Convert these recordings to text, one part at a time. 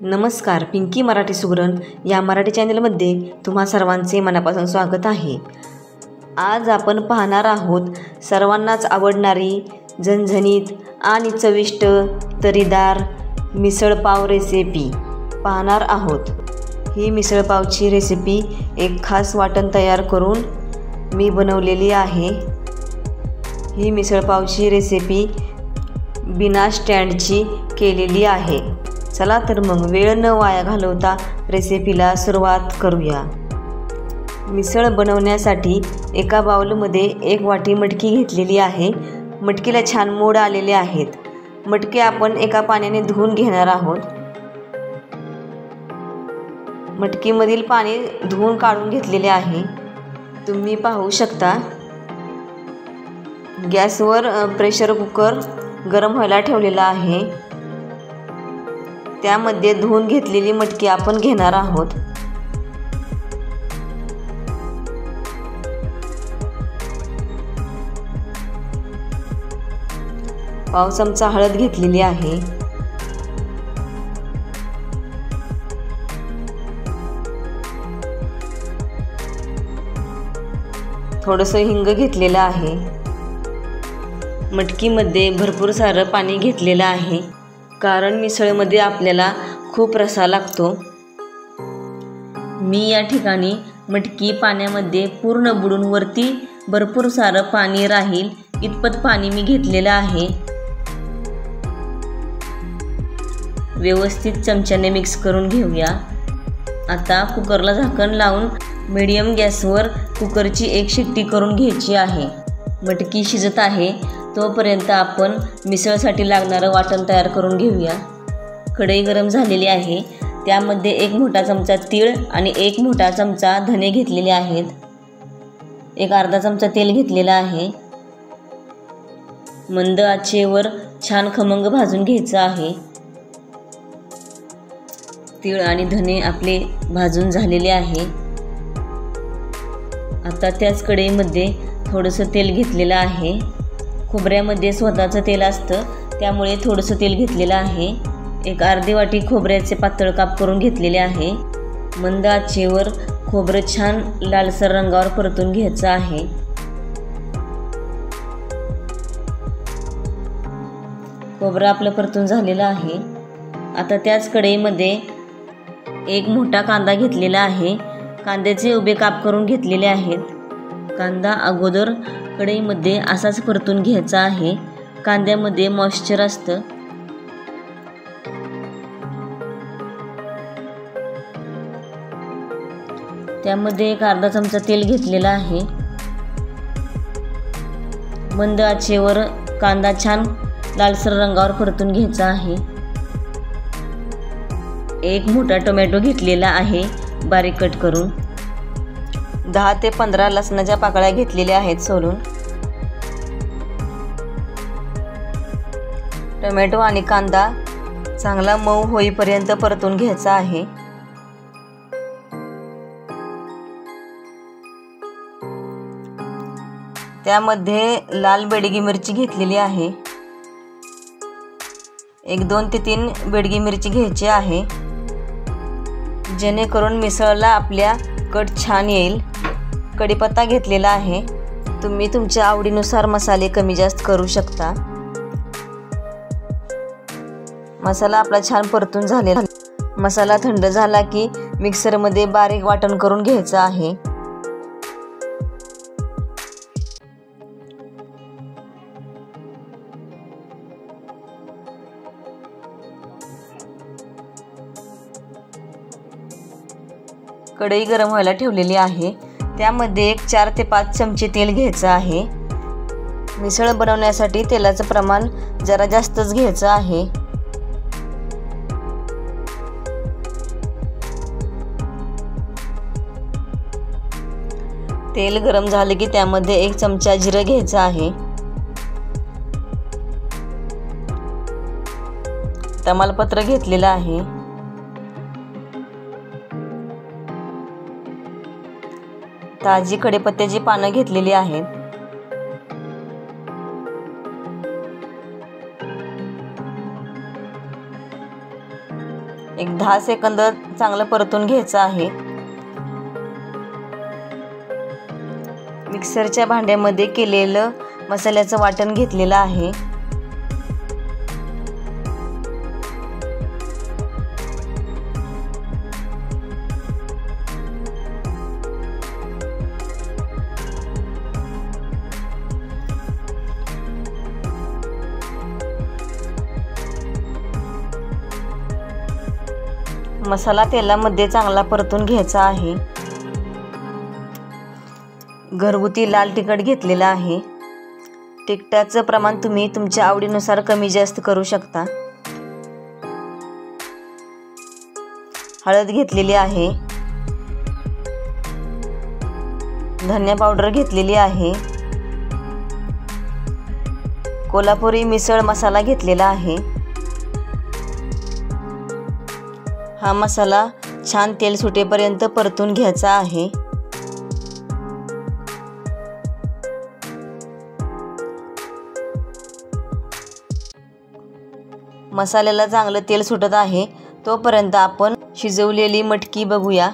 नमस्कार, पिंकी मराठी सुगरण या मराठी चॅनलमध्ये तुम्हा सर्वांचे मनापासून स्वागत आहे। आज आपण पाहणार आहोत सर्वांनाच आवडणारी झणझणीत आणि चविष्ट तर्रीदार मिसळपाव रेसिपी पाहणार आहोत। ही मिसळपावची रेसिपी एक खास वाटण तयार करून मी बनवलेली आहे। ही मिसळपावची रेसिपी बिना स्टँडची केलेली आहे। चला तर मग वेळ न वाया घालवता रेसिपीला सुरुवात करूया। मिसळ बनवण्यासाठी एका बाउलमध्ये 1 वाटी मटकी घेतलेली आहे। मटकीला छान मोड आलेले आहेत। मटकी आपण एका पाण्याने धुवून घेणार आहोत। मटकीमधील पाणी धुवून काढून घेतलेले आहे। तुम्ही पाहू शकता गॅसवर प्रेशर कुकर गरम व्हायला ठेवलेला आहे। त्यामध्ये धुवून घेतलेली मटकी आपण घेणार आहोत। पाव चमचा हळद घेतलेली आहे। थोडंसं हिंग घेतलेलं आहे। मटकीमध्ये भरपूर सारं पाणी घेतलेलं आहे, कारण मिसळमध्ये आपल्याला खूप रस्सा लागतो। मी या ठिकाणी मटकी पाण्यामध्ये पूर्ण बुडून वरती भरपूर सारं पाणी राहील इतपत पाणी मी घेतलेलं आहे। व्यवस्थित चमच्याने मिक्स करून घेऊया। आता कुकरला झाकण लावून मीडियम गॅसवर कुकरची 1 शिट्टी करून घ्यायची आहे। मटकी शिजत आहे तोपर्यंत आपण मिसळसाठी लागणारं वाटण तयार करून घेऊया। कढई गरम झालेली आहे। त्यामध्ये 1 मोठा चमचा तीळ आणि 1 मोठा चमचा धने घेतलेले आहेत। एक अर्धा चमचा तेल घेतलेला आहे। मंद आचेवर छान खमंग भाजून घ्यायचं आहे। तीळ आणि धने आपले भाजून झालेले आहे। आता त्याच कढईमध्ये थोडंसं तेल घेतलेलं आहे। खोबऱ्यामध्ये स्वतःचं तेल असतं, त्यामुळे थोडंसं तेल घेतलेलं आहे। एक अर्धी वाटी खोबऱ्याचे पातळ काप करून घेतलेले आहे। मंद आचेवर खोबरं छान लालसर रंगावर परतून घ्यायचं आहे। खोबरं आपलं परतून झालेलं आहे। आता त्याच कढईमध्ये 1 मोठा कांदा घेतलेला आहे। कांद्याचे उभे काप करून घेतलेले आहेत। कांदा अगोदर कढईमध्ये असाच परतून घ्यायचा आहे। कांद्यामध्ये मॉइश्चर असतं। त्यामध्ये एक अर्धा चमचा तेल घेतलेला आहे। मंद आचेवर कांदा छान लालसर रंगावर परतून घ्यायचा आहे। 1 मोठा टोमॅटो घेतलेला आहे बारीक कट करून। 10 ते 15 लसणाच्या पाकळ्या घेतलेल्या आहेत सोलून। टोमॅटो आणि कांदा चांगला मऊ होईपर्यंत परतून घ्यायचा आहे। त्यामध्ये लाल बेडगी मिरची घेतलेली आहे। 2 ते 3 बेडगी मिरची घ्यायची आहे, जेणेकरून मिसळला आपल्या कट छान येईल। कढीपत्ता घेतलेला आहे। तुम्ही तुमच्या आवडीनुसार मसाले कमी जास्त करू शकता। मसाला आपला छान परतून झालेला। मसाला थंड झाला की मिक्सरमध्ये बारीक वाटण करून घ्यायचं आहे। कढई गरम व्हायला ठेवलेली आहे। त्यामध्ये 4 ते 5 चमचे तेल घ्यायचं आहे। मिसळ बनवण्यासाठी तेलाचं प्रमाण जरा जास्तच घ्यायचं आहे। तेल गरम झाले की त्यामध्ये 1 चमचा जिरं घ्यायचं आहे। तमालपत्र घेतलेलं आहे। ताजी कढीपत्त्याची पानं घेतलेली आहेत। एक 10 सेकंद चांगलं परतून घ्यायचं आहे। मिक्सरच्या भांड्यामध्ये केलेलं मसाल्याचं वाटण घेतलेलं आहे। मसाला तेलामध्ये चांगला परतून घ्यायचा आहे। घरगुती लाल तिखट घेतलेला आहे। तिखटाचं प्रमाण तुम्ही तुमच्या आवडीनुसार कमी जास्त करू शकता। हळद घेतलेली आहे। धनिया पावडर घेतलेली आहे। कोल्हापुरी मिसळ मसाला घेतलेला आहे। हा मसाला छान तेल सुटेपर्यंत परतून घ्यायचा आहे। मसाल्याला चांगलं तेल सुटत आहे तोपर्यंत आपण शिजवलेली मटकी बघूया।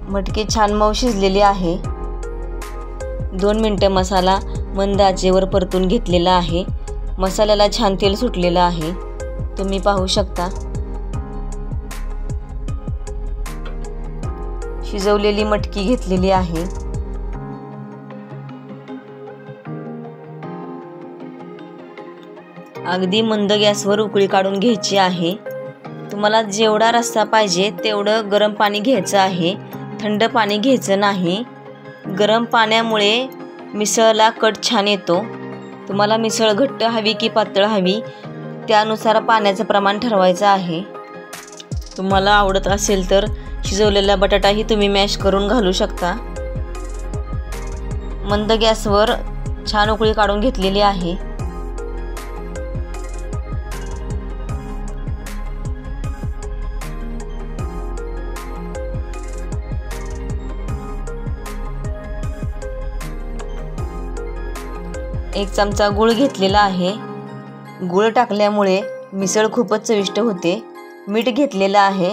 मटकी छान मऊ शिजलेली आहे। 2 मिनिटं मसाला मंद आचेवर परतून घेतलेला आहे। मसाल्याला छान तेल सुटलेलं आहे, तुम्ही पाहू शकता। शिजवलेली मटकी घेतलेली आहे। अगदी मंद गॅसवर उकळी काढून घ्यायची आहे। तुम्हाला जेवढा रस्सा पाहिजे तेवढं गरम पाणी घ्यायचं आहे, थंड पाणी घ्यायचं नाही। गरम पाण्यामुळे मिसळला कट छान येतो। तुम्हाला मिसळ घट्ट हवी की पातळ हवी त्यानुसार पाण्याचं प्रमाण ठरवायचं आहे। तुम्हाला आवडत असेल तर शिजवलेला बटाटाही तुम्ही मॅश करून घालू शकता। मंद गॅसवर छान उकळी काढून घेतलेली आहे। एक चमचा गूळ घेतलेला आहे। गूळ टाकल्यामुळे मिसळ खूपच चविष्ट होते। मीठ घेतलेलं आहे।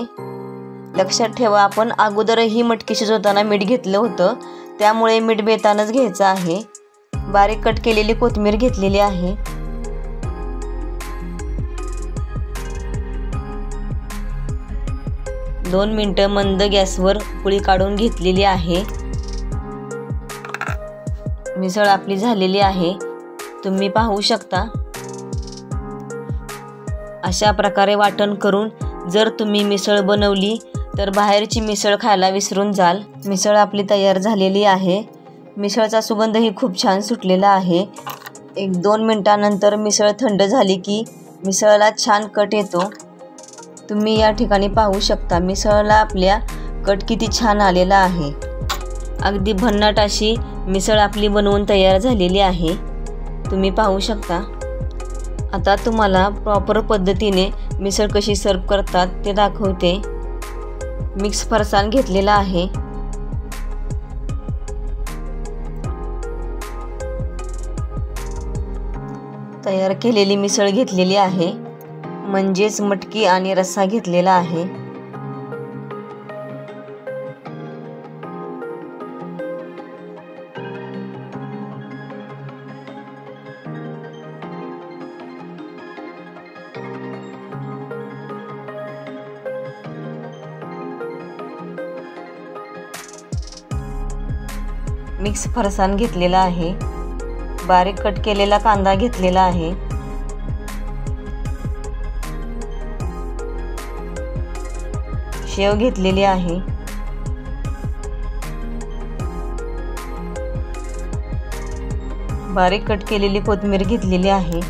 लक्षात ठेवा, आपण अगोदरही मटकी शिजवताना मीठ घेतलं होतं, त्यामुळे मीठ बेतानच घ्यायचं आहे। बारीक कट केलेली कोथिंबीर घेतलेली आहे। दोन मिनिटं मंद गॅसवर उकळी काढून घेतलेली आहे। मिसळ आपली झालेली आहे, तुम्ही पाहू शकता। अशा प्रकारे वाटण करून जर तुम्ही मिसळ बनवली तर बाहेरची मिसळ खायला विसरून जाल। मिसळ आपली तयार झालेली आहे। मिसळचा सुगंधही खूप छान सुटलेला आहे। 1-2 मिनिटांनंतर मिसळ थंड झाली की मिसळला छान कट येतो। तुम्ही या ठिकाणी पाहू शकता मिसळला आपल्या कट किती छान आलेला आहे। अगदी भन्नाट अशी मिसळ आपली बनवून तयार झालेली आहे, तुम्ही पाहू शकता। आता तुम्हाला प्रॉपर पद्धतीने मिसळ कशी सर्व करतात ते दाखवते। मिक्स फरसाण घेतलेला आहे। तयार केलेली मिसळ घेतलेली आहे, म्हणजेच मटकी आणि रस्सा घेतलेला आहे। मिक्स फरसाण घेतलेला आहे। बारीक कट केलेला कांदा घेतलेला आहे। शेव घेतलेली आहे। बारीक कट केलेली कोथिंबीर घेतलेली आहे।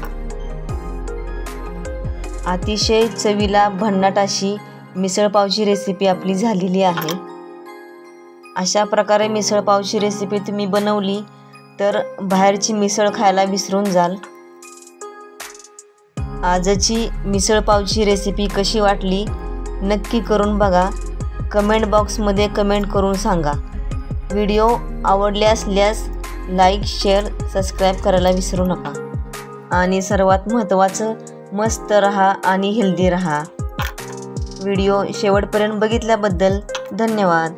अतिशय चवीला भन्नाट अशी मिसळ पावची रेसिपी आपली झालेली आहे। अशा प्रकारे मिसळ पावची रेसिपी तुम्ही बनवली तर बाहेरची मिसळ खायला विसरून जाल। आजची मिसळ पावची रेसिपी कशी वाटली नक्की करून बघा। कमेंट बॉक्समध्ये कमेंट करून सांगा. व्हिडिओ आवडले असल्यास लाईक, शेअर, सबस्क्राईब करायला विसरू नका. आणि सर्वात महत्त्वाचं, मस्त रहा आणि हेल्दी रहा. व्हिडिओ शेवटपर्यंत बघितल्याबद्दल धन्यवाद.